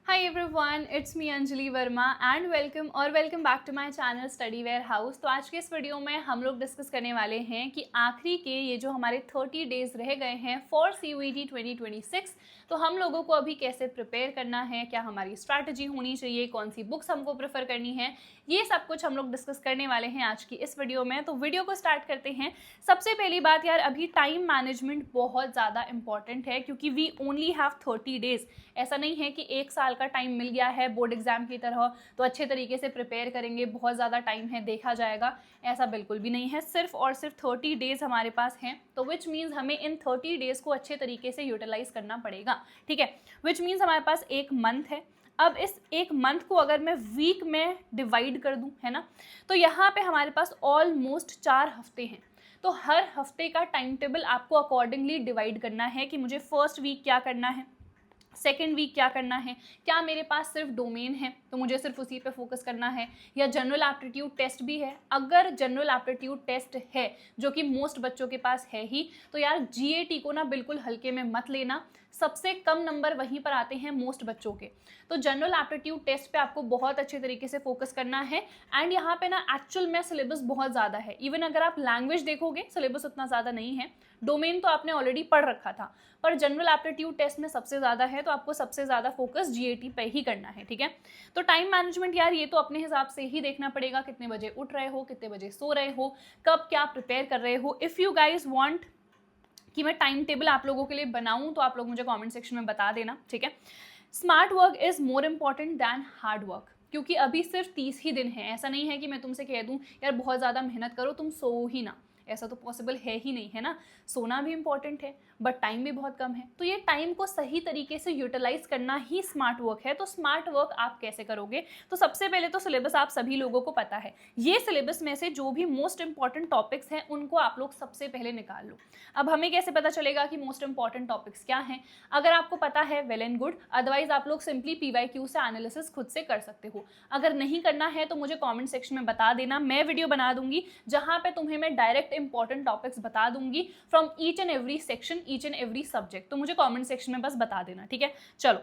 Hi everyone, it's me Anjali Verma and welcome back to my channel study warehouse. तो आज के इस video में हम लोग डिस्कस करने वाले हैं कि आखिरी के ये जो हमारे 30 डेज रह गए हैं फॉर CUET 2026, तो हम लोगों को अभी कैसे प्रिपेयर करना है, क्या हमारी स्ट्रैटेजी होनी चाहिए, कौन सी बुक्स हमको प्रेफर करनी है, ये सब कुछ हम लोग डिस्कस करने वाले हैं आज की इस वीडियो में। तो वीडियो को स्टार्ट करते हैं। सबसे पहली बात यार, अभी टाइम मैनेजमेंट बहुत ज़्यादा इंपॉर्टेंट है क्योंकि वी ओनली हैव 30 डेज। ऐसा नहीं है कि एक साल का टाइम मिल गया है बोर्ड एग्जाम की तरह तो अच्छे तरीके से प्रिपेयर करेंगे, बहुत ज़्यादा टाइम है देखा जाएगा, ऐसा बिल्कुल भी नहीं है। सिर्फ और सिर्फ 30 डेज हमारे पास हैं, तो विच मीन्स हमें इन 30 डेज को अच्छे तरीके से यूटिलाइज करना पड़ेगा, ठीक है। विच मीन्स हमारे पास एक मंथ है। अब इस एक मंथ को अगर मैं वीक में डिवाइड कर दूं, है ना, तो यहाँ पे हमारे पास ऑलमोस्ट 4 हफ्ते हैं। तो हर हफ्ते का टाइम टेबल आपको अकॉर्डिंगली डिवाइड करना है कि मुझे फर्स्ट वीक क्या करना है, सेकेंड वीक क्या करना है, क्या मेरे पास सिर्फ डोमेन है तो मुझे सिर्फ उसी पे फोकस करना है, या जनरल एप्टीट्यूड टेस्ट भी है। अगर जनरल एप्टीट्यूड टेस्ट है जो कि मोस्ट बच्चों के पास है ही, तो यार GAT को ना बिल्कुल हल्के में मत लेना। सबसे कम नंबर वहीं पर आते हैं मोस्ट बच्चों के। तो जनरल एप्टीट्यूड टेस्ट पे आपको बहुत अच्छे तरीके से फोकस करना है। एंड यहाँ पे ना एक्चुअल में सिलेबस बहुत ज़्यादा है। इवन अगर आप लैंग्वेज देखोगे सिलेबस उतना ज़्यादा नहीं है, डोमेन तो आपने ऑलरेडी पढ़ रखा था, पर जनरल एप्टीट्यूड टेस्ट में सबसे ज़्यादा है, तो आपको सबसे ज़्यादा फोकस GAT पे ही करना है, ठीक है। तो टाइम मैनेजमेंट यार ये तो अपने हिसाब से ही देखना पड़ेगा, कितने बजे उठ रहे हो, कितने बजे सो रहे हो, कब क्या प्रिपेयर कर रहे हो। इफ़ यू गाइज वांट कि मैं टाइम टेबल आप लोगों के लिए बनाऊं तो आप लोग मुझे कमेंट सेक्शन में बता देना, ठीक है। Smart work is more important than hard work, क्योंकि अभी सिर्फ 30 ही दिन है। ऐसा नहीं है कि मैं तुमसे कह दूं यार बहुत ज़्यादा मेहनत करो, तुम सो ही ना, ऐसा तो पॉसिबल है ही नहीं, है ना। सोना भी इंपॉर्टेंट है बट टाइम भी बहुत कम है, तो ये टाइम को सही तरीके से यूटिलाइज करना ही स्मार्ट वर्क है। तो स्मार्ट वर्क आप कैसे करोगे, तो सबसे पहले तो सिलेबस आप सभी लोगों को पता है। ये सिलेबस में से जो भी मोस्ट इंपॉर्टेंट टॉपिक्स हैं उनको आप लोग सबसे पहले निकाल लो। अब हमें कैसे पता चलेगा कि मोस्ट इंपॉर्टेंट टॉपिक्स क्या हैं? अगर आपको पता है वेल एंड गुड, अदरवाइज आप लोग सिंपली PYQ से एनालिसिस खुद से कर सकते हो। अगर नहीं करना है तो मुझे कमेंट सेक्शन में बता देना, मैं वीडियो बना दूंगी जहां पे तुम्हें मैं डायरेक्ट इंपॉर्टेंट टॉपिक्स बता दूंगी from each and every section, each and every subject. तो मुझे कमेंट सेक्शन में बस बता देना, ठीक है। चलो,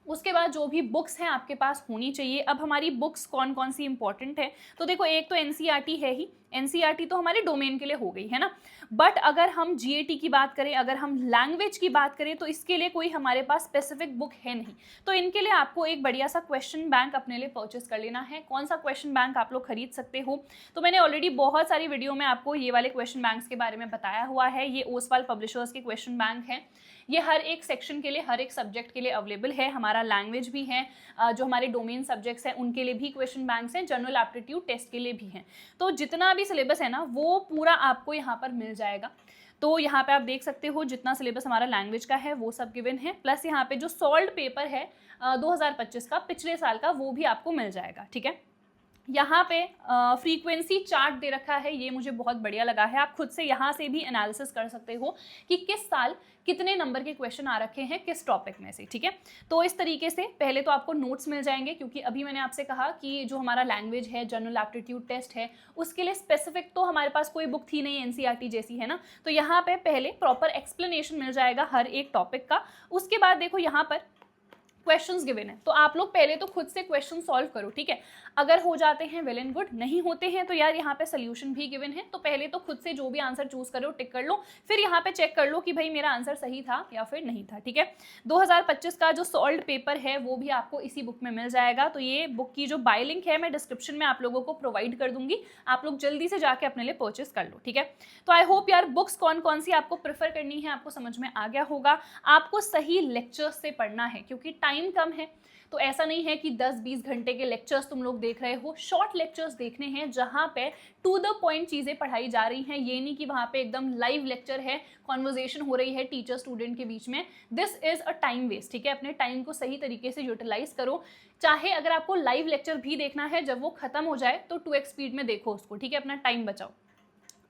उसके बाद जो भी बुक्स हैं आपके पास होनी चाहिए। अब हमारी बुक्स कौन कौन सी इंपॉर्टेंट है, तो देखो एक तो NCERT है ही। NCERT तो हमारे डोमेन के लिए हो गई, है ना। बट अगर हम GAT की बात करें, अगर हम लैंग्वेज की बात करें, तो इसके लिए कोई हमारे पास स्पेसिफिक बुक है नहीं। तो इनके लिए आपको एक बढ़िया सा क्वेश्चन बैंक अपने लिए परचेस कर लेना है। कौन सा क्वेश्चन बैंक आप लोग खरीद सकते हो, तो मैंने ऑलरेडी बहुत सारी वीडियो में आपको ये वाले क्वेश्चन बैंक्स के बारे में बताया हुआ है। ये ओसवाल पब्लिशर्स के क्वेश्चन बैंक है। ये हर एक सेक्शन के लिए, हर एक सब्जेक्ट के लिए अवेलेबल है। हमारा लैंग्वेज भी है, जो हमारे डोमेन सब्जेक्ट्स हैं उनके लिए भी क्वेश्चन बैंक्स हैं, जनरल एप्टीट्यूड टेस्ट के लिए भी हैं। तो जितना भी सिलेबस है ना वो पूरा आपको यहाँ पर मिल जाएगा। तो यहाँ पे आप देख सकते हो जितना सिलेबस हमारा लैंग्वेज का है वो सब गिवन है, प्लस यहाँ पे जो सॉल्व पेपर है 2025 का, पिछले साल का, वो भी आपको मिल जाएगा, ठीक है। यहाँ पे फ्रीक्वेंसी चार्ट दे रखा है, ये मुझे बहुत बढ़िया लगा है। आप खुद से यहाँ से भी एनालिसिस कर सकते हो कि किस साल कितने नंबर के क्वेश्चन आ रखे हैं किस टॉपिक में से, ठीक है। तो इस तरीके से पहले तो आपको नोट्स मिल जाएंगे, क्योंकि अभी मैंने आपसे कहा कि जो हमारा लैंग्वेज है, जनरल एप्टीट्यूड टेस्ट है, उसके लिए स्पेसिफिक तो हमारे पास कोई बुक थी नहीं NCERT जैसी, है ना। तो यहाँ पे पहले प्रॉपर एक्सप्लेनेशन मिल जाएगा हर एक टॉपिक का। उसके बाद देखो यहाँ पर क्वेश्चंस गिवन है, तो आप लोग पहले तो खुद से क्वेश्चन सॉल्व करो, ठीक है। अगर हो जाते हैं वेल एंड गुड, नहीं होते हैं तो यार यहाँ पे सोल्यूशन भी गिवन है। तो पहले तो खुद से जो भी आंसर चूज करो टिक कर लो, फिर यहाँ पे चेक कर लो कि भाई मेरा आंसर सही था या फिर नहीं था, ठीक है। 2025 का जो सॉल्व पेपर है वो भी आपको इसी बुक में मिल जाएगा। तो ये बुक की जो बाय लिंक है मैं डिस्क्रिप्शन में आप लोगों को प्रोवाइड कर दूंगी, आप लोग जल्दी से जाके अपने लिए परचेस कर लो, ठीक है। तो आई होप यार बुक्स कौन कौन सी आपको प्रेफर करनी है आपको समझ में आ गया होगा। आपको सही लेक्चर्स से पढ़ना है क्योंकि टाइम कम है। तो ऐसा नहीं है कि 10-20 घंटे के लेक्चर्स तुम लोग देख रहे हो, शॉर्ट लेक्चर्स देखने हैं जहां पे टू द पॉइंट चीजें पढ़ाई जा रही हैं। ये नहीं कि वहां पे एकदम लाइव लेक्चर है, कॉन्वर्जेशन हो रही है टीचर स्टूडेंट के बीच में। This is a time waste, ठीक है। अपने टाइम को सही तरीके से यूटिलाइज करो। चाहे अगर आपको लाइव लेक्चर भी देखना है, जब वो खत्म हो जाए तो 2x स्पीड में देखो उसको, ठीक है, अपना टाइम बचाओ।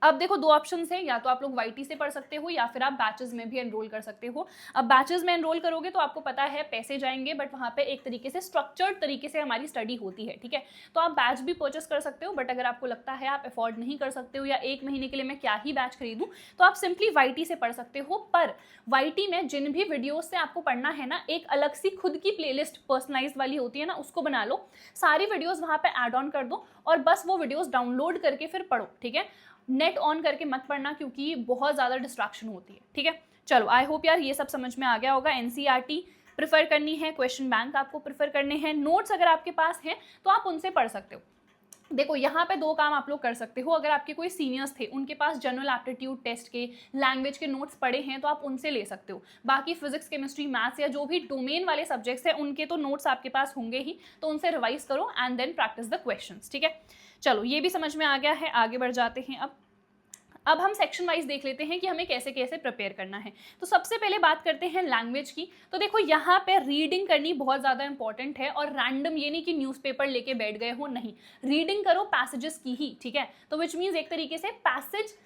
अब देखो दो ऑप्शंस हैं, या तो आप लोग वाईटी से पढ़ सकते हो या फिर आप बैचेस में भी एनरोल कर सकते हो। अब बैचेस में एनरोल करोगे तो आपको पता है पैसे जाएंगे, बट वहाँ पे एक तरीके से स्ट्रक्चर्ड तरीके से हमारी स्टडी होती है, ठीक है। तो आप बैच भी परचेस कर सकते हो, बट अगर आपको लगता है आप अफोर्ड नहीं कर सकते हो या एक महीने के लिए मैं क्या ही बैच खरीदूँ, तो आप सिंपली वाईटी से पढ़ सकते हो। पर वाईटी में जिन भी वीडियोज से आपको पढ़ना है ना, एक अलग सी खुद की प्लेलिस्ट पर्सनलाइज वाली होती है ना, उसको बना लो, सारी वीडियोज वहाँ पे ऐड ऑन कर दो और बस वो वीडियोज डाउनलोड करके फिर पढ़ो, ठीक है। नेट ऑन करके मत पढ़ना क्योंकि बहुत ज़्यादा डिस्ट्रैक्शन होती है, ठीक है। चलो आई होप यार ये सब समझ में आ गया होगा। एनसीईआरटी प्रेफर करनी है, क्वेश्चन बैंक आपको प्रेफर करने हैं, नोट्स अगर आपके पास हैं तो आप उनसे पढ़ सकते हो। देखो यहाँ पे दो काम आप लोग कर सकते हो, अगर आपके कोई सीनियर्स थे उनके पास जनरल एप्टीट्यूड टेस्ट के लैंग्वेज के नोट्स पड़े हैं तो आप उनसे ले सकते हो। बाकी फिजिक्स केमिस्ट्री मैथ्स या जो भी डोमेन वाले सब्जेक्ट्स हैं उनके तो नोट्स आपके पास होंगे ही, तो उनसे रिवाइज करो and then practice the questions, ठीक है। चलो ये भी समझ में आ गया है, आगे बढ़ जाते हैं। अब हम सेक्शन वाइज देख लेते हैं कि हमें कैसे कैसे प्रिपेयर करना है। तो सबसे पहले बात करते हैं लैंग्वेज की। तो देखो यहाँ पे रीडिंग करनी बहुत ज़्यादा इंपॉर्टेंट है, और रैंडम ये नहीं कि न्यूज़पेपर लेके बैठ गए हो, नहीं, रीडिंग करो पैसेजेस की ही, ठीक है। तो विच मीन्स एक तरीके से पैसेज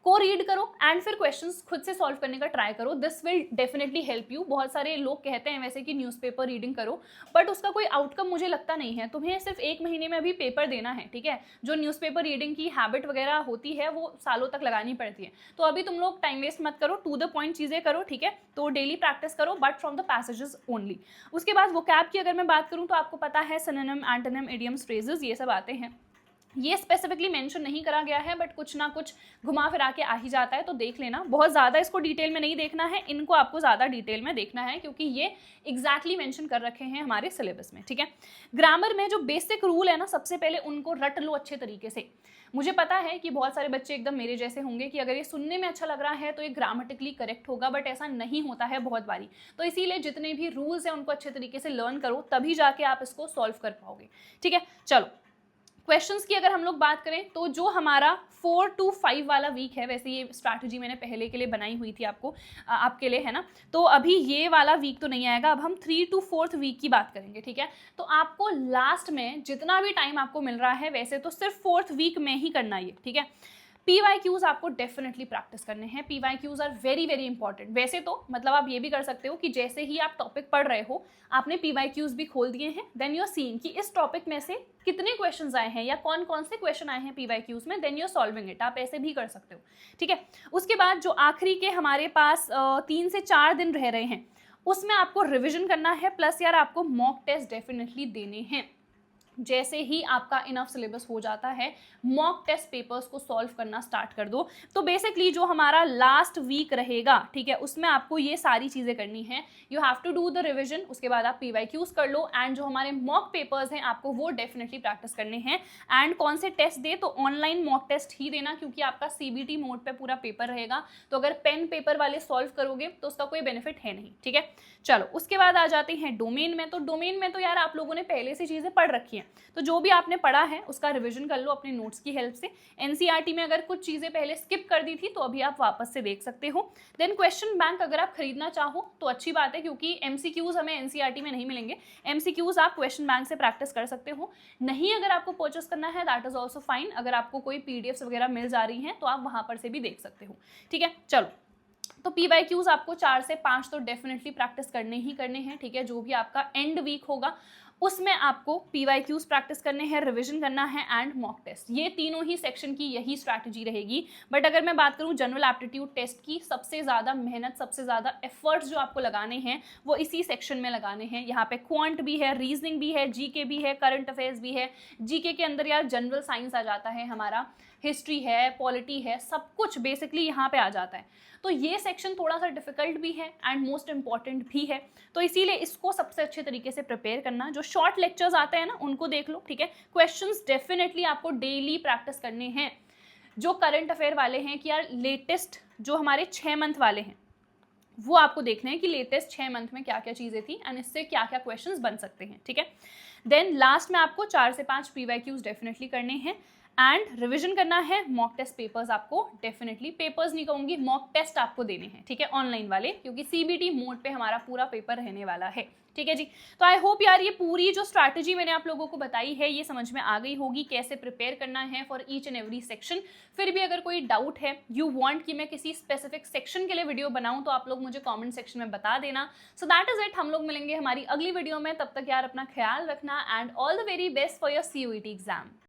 को रीड करो एंड फिर क्वेश्चंस खुद से सॉल्व करने का ट्राई करो। This will definitely help you. बहुत सारे लोग कहते हैं वैसे कि न्यूज़पेपर रीडिंग करो, बट उसका कोई आउटकम मुझे लगता नहीं है। तुम्हें सिर्फ एक महीने में अभी पेपर देना है, ठीक है। जो न्यूज़पेपर रीडिंग की हैबिट वगैरह होती है वो सालों तक लगानी पड़ती है। तो अभी तुम लोग टाइम वेस्ट मत करो, टू द पॉइंट चीज़ें करो, ठीक है। तो डेली प्रैक्टिस करो but from the passages only. उसके बाद वोकैब की अगर मैं बात करूँ तो आपको पता है सिनोनिम, एंटोनिम, इडियम्स, फ्रेजेस ये सब आते हैं। ये स्पेसिफिकली मेंशन नहीं करा गया है, बट कुछ ना कुछ घुमा फिरा के आ ही जाता है, तो देख लेना। बहुत ज़्यादा इसको डिटेल में नहीं देखना है, इनको आपको ज़्यादा डिटेल में देखना है क्योंकि ये एग्जैक्टली मेंशन कर रखे हैं हमारे सिलेबस में, ठीक है। ग्रामर में जो बेसिक रूल है ना, सबसे पहले उनको रट लो अच्छे तरीके से। मुझे पता है कि बहुत सारे बच्चे एकदम मेरे जैसे होंगे कि अगर ये सुनने में अच्छा लग रहा है तो ये ग्रामेटिकली करेक्ट होगा, बट ऐसा नहीं होता है बहुत बारी। तो इसीलिए जितने भी रूल्स हैं उनको अच्छे तरीके से लर्न करो, तभी जाके आप इसको सॉल्व कर पाओगे, ठीक है। चलो क्वेश्चंस की अगर हम लोग बात करें तो जो हमारा 4 to 5 वाला वीक है, वैसे ये स्ट्रैटेजी मैंने पहले के लिए बनाई हुई थी आपके लिए, है ना। तो अभी ये वाला वीक तो नहीं आएगा, अब हम 3 to 4th वीक की बात करेंगे, ठीक है। तो आपको लास्ट में जितना भी टाइम आपको मिल रहा है, वैसे तो सिर्फ 4th वीक में ही करना है, ठीक है। PYQs आपको डेफिनेटली प्रैक्टिस करने हैं। PYQs are very very important. वैसे तो मतलब आप ये भी कर सकते हो कि जैसे ही आप टॉपिक पढ़ रहे हो आपने PYQs भी खोल दिए हैं, देन यू आर सीइंग कि इस टॉपिक में से कितने क्वेश्चंस आए हैं या कौन कौन से क्वेश्चन आए हैं PYQs में, then you are solving it. आप ऐसे भी कर सकते हो, ठीक है। उसके बाद जो आखिरी के हमारे पास 3 से 4 दिन रह रहे हैं उसमें आपको रिविजन करना है, प्लस यार आपको मॉक टेस्ट डेफिनेटली देने हैं। जैसे ही आपका इनफ सिलेबस हो जाता है मॉक टेस्ट पेपर्स को सॉल्व करना स्टार्ट कर दो। तो बेसिकली जो हमारा लास्ट वीक रहेगा, ठीक है, उसमें आपको ये सारी चीज़ें करनी है। You have to do the revision, उसके बाद आप PYQs कर लो, एंड जो हमारे मॉक पेपर्स हैं आपको वो डेफिनेटली प्रैक्टिस करने हैं। एंड कौन से टेस्ट दे, तो ऑनलाइन मॉक टेस्ट ही देना क्योंकि आपका CBT मोड पे पूरा पेपर रहेगा। तो अगर पेन पेपर वाले सॉल्व करोगे तो उसका कोई बेनिफिट है नहीं, ठीक है। चलो उसके बाद आ जाते हैं डोमेन में। तो डोमेन में तो यार आप लोगों ने पहले से चीज़ें पढ़ रखी हैं, तो जो भी आपने पढ़ा है उसका रिवीजन कर लो अपने नोट्स की हेल्प से। NCERT में अगर कुछ चीज़ें पहले स्किप कर दी थी तो अभी आप वापस से देख सकते हो। देन क्वेश्चन बैंक अगर आप खरीदना चाहो तो अच्छी बात है क्योंकि MCQs हमें NCERT में नहीं मिलेंगे। MCQs आप क्वेश्चन बैंक से प्रैक्टिस कर सकते हो। नहीं अगर आपको परचेस करना है दैट इज ऑल्सो फाइन। अगर आपको कोई PDFs वगैरह मिल जा रही हैं तो आप वहाँ पर से भी देख सकते हो, ठीक है। चलो तो PYQs आपको 4 से 5 तो डेफिनेटली प्रैक्टिस करने ही करने हैं, ठीक है। जो भी आपका एंड वीक होगा उसमें आपको PYQs प्रैक्टिस करने हैं, रिवीजन करना है एंड मॉक टेस्ट। ये तीनों ही सेक्शन की यही स्ट्रैटेजी रहेगी। बट अगर मैं बात करूं जनरल एप्टीट्यूड टेस्ट की, सबसे ज़्यादा मेहनत, सबसे ज़्यादा एफर्ट्स जो आपको लगाने हैं वो इसी सेक्शन में लगाने हैं। यहाँ पे क्वांट भी है, रीजनिंग भी है, GK भी है, करंट अफेयर्स भी है। GK के अंदर यार जनरल साइंस आ जाता है, हमारा हिस्ट्री है, पॉलिटी है, सब कुछ बेसिकली यहाँ पे आ जाता है। तो ये सेक्शन थोड़ा सा डिफिकल्ट भी है एंड मोस्ट इंपॉर्टेंट भी है, तो इसीलिए इसको सबसे अच्छे तरीके से प्रिपेयर करना। जो शॉर्ट लेक्चर्स आते हैं ना उनको देख लो, ठीक है। क्वेश्चंस डेफिनेटली आपको डेली प्रैक्टिस करने हैं। जो करंट अफेयर वाले हैं कि यार लेटेस्ट जो हमारे 6 मंथ वाले हैं वो आपको देखना है कि लेटेस्ट 6 मंथ में क्या क्या चीज़ें थी एंड इससे क्या क्या क्वेश्चंस बन सकते हैं, ठीक है। देन लास्ट में आपको 4 से 5 PYQs डेफिनेटली करने हैं एंड रिविजन करना है, मॉक टेस्ट पेपर्स आपको डेफिनेटली, पेपर्स नहीं कहूंगी, मॉक टेस्ट आपको देने हैं, ठीक है, ऑनलाइन वाले, क्योंकि सीबीटी मोड पे हमारा पूरा पेपर रहने वाला है, ठीक है जी। तो आई होप यार ये पूरी जो स्ट्रैटेजी मैंने आप लोगों को बताई है ये समझ में आ गई होगी, कैसे प्रिपेयर करना है for each and every section. फिर भी अगर कोई डाउट है, यू वांट कि मैं किसी स्पेसिफिक सेक्शन के लिए वीडियो बनाऊं, तो आप लोग मुझे कमेंट सेक्शन में बता देना। सो दैट इज इट, हम लोग मिलेंगे हमारी अगली वीडियो में, तब तक यार अपना ख्याल रखना and all the very best for your CUET exam.